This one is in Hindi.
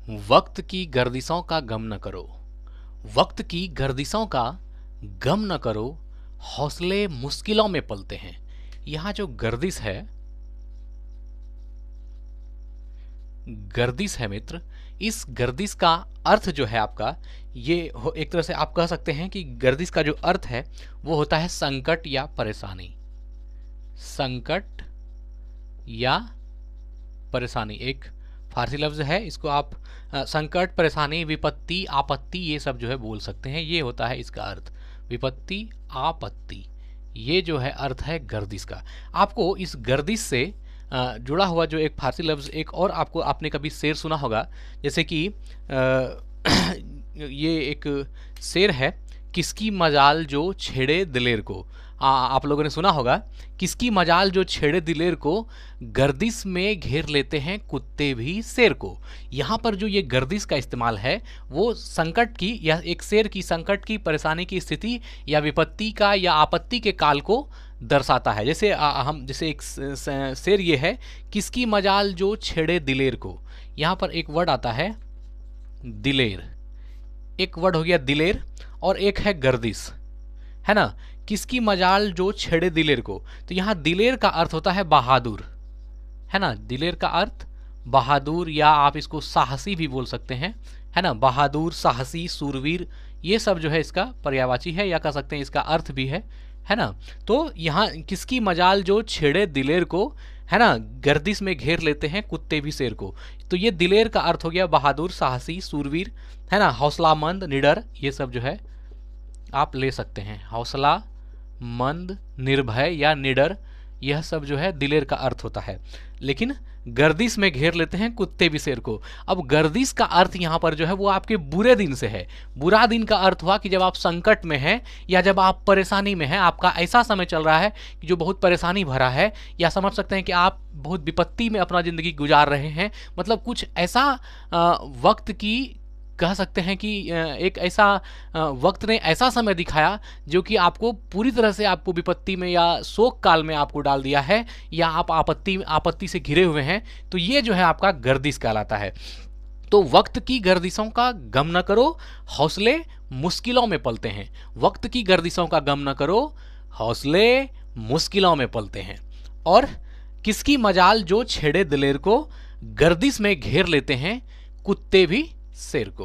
वक्त की गर्दिशों का गम न करो, वक्त की गर्दिशों का गम न करो, हौसले मुश्किलों में पलते हैं। यहाँ जो गर्दिश है मित्र, इस गर्दिश का अर्थ जो है आपका ये एक तरह से आप कह सकते हैं कि गर्दिश का जो अर्थ है वो होता है संकट या परेशानी। संकट या परेशानी एक फारसी लफ्ज है, इसको आप संकट, परेशानी, विपत्ति, आपत्ति ये सब जो है बोल सकते हैं। ये होता है इसका अर्थ, विपत्ति, आपत्ति, ये जो है अर्थ है गर्दिश का। आपको इस गर्दिश से जुड़ा हुआ जो एक फारसी लफ्ज एक और आपको आपने कभी शेर सुना होगा, जैसे कि ये एक शेर है, किसकी मजाल जो छेड़े दिलेर को। आप लोगों ने सुना होगा, किसकी मजाल जो छेड़े दिलेर को, गर्दिश में घेर लेते हैं कुत्ते भी शेर को। यहाँ पर जो ये गर्दिश का इस्तेमाल है वो संकट की या एक शेर की संकट की, परेशानी की स्थिति या विपत्ति का या आपत्ति के काल को दर्शाता है। जैसे जैसे एक शेर ये है, किसकी मजाल जो छेड़े दिलेर को। यहाँ पर एक वर्ड आता है दिलेर, एक वर्ड हो गया दिलेर और एक है गर्दिश, है ना। किसकी मजाल जो छेड़े दिलेर को, तो यहाँ दिलेर का अर्थ होता है बहादुर, है ना। दिलेर का अर्थ बहादुर या आप इसको साहसी भी बोल सकते हैं, है ना। बहादुर, साहसी, सूरवीर, ये सब जो है इसका पर्यायवाची है या कह सकते हैं इसका अर्थ भी है ना। तो यहाँ किसकी मजाल जो छेड़े दिलेर को, है ना, गर्दिश में घेर लेते हैं कुत्ते भी शेर को। तो ये दिलेर का अर्थ हो गया बहादुर, साहसी, सूरवीर, है ना, हौसलामंद, निडर, ये सब जो है आप ले सकते हैं। हौसलामंद, निर्भय या निडर, यह सब जो है दिलेर का अर्थ होता है। लेकिन गर्दिश में घेर लेते हैं कुत्ते भी शेर को। अब गर्दिश का अर्थ यहाँ पर जो है वो आपके बुरे दिन से है। बुरा दिन का अर्थ हुआ कि जब आप संकट में हैं या जब आप परेशानी में हैं, आपका ऐसा समय चल रहा है कि जो बहुत परेशानी भरा है, या समझ सकते हैं कि आप बहुत विपत्ति में अपना जिंदगी गुजार रहे हैं। मतलब कुछ ऐसा वक्त की कह सकते हैं कि एक ऐसा वक्त ने ऐसा समय दिखाया जो कि आपको पूरी तरह से आपको विपत्ति में या शोक काल में आपको डाल दिया है, या आप आपत्ति से घिरे हुए हैं। तो ये जो है आपका गर्दिश कहलाता है। तो वक्त की गर्दिशों का गम न करो, हौसले मुश्किलों में पलते हैं। वक्त की गर्दिशों का गम न करो, हौसले मुश्किलों में पलते हैं। और किसकी मजाल जो छेड़े दिलेर को, गर्दिश में घेर लेते हैं कुत्ते भी शेर को।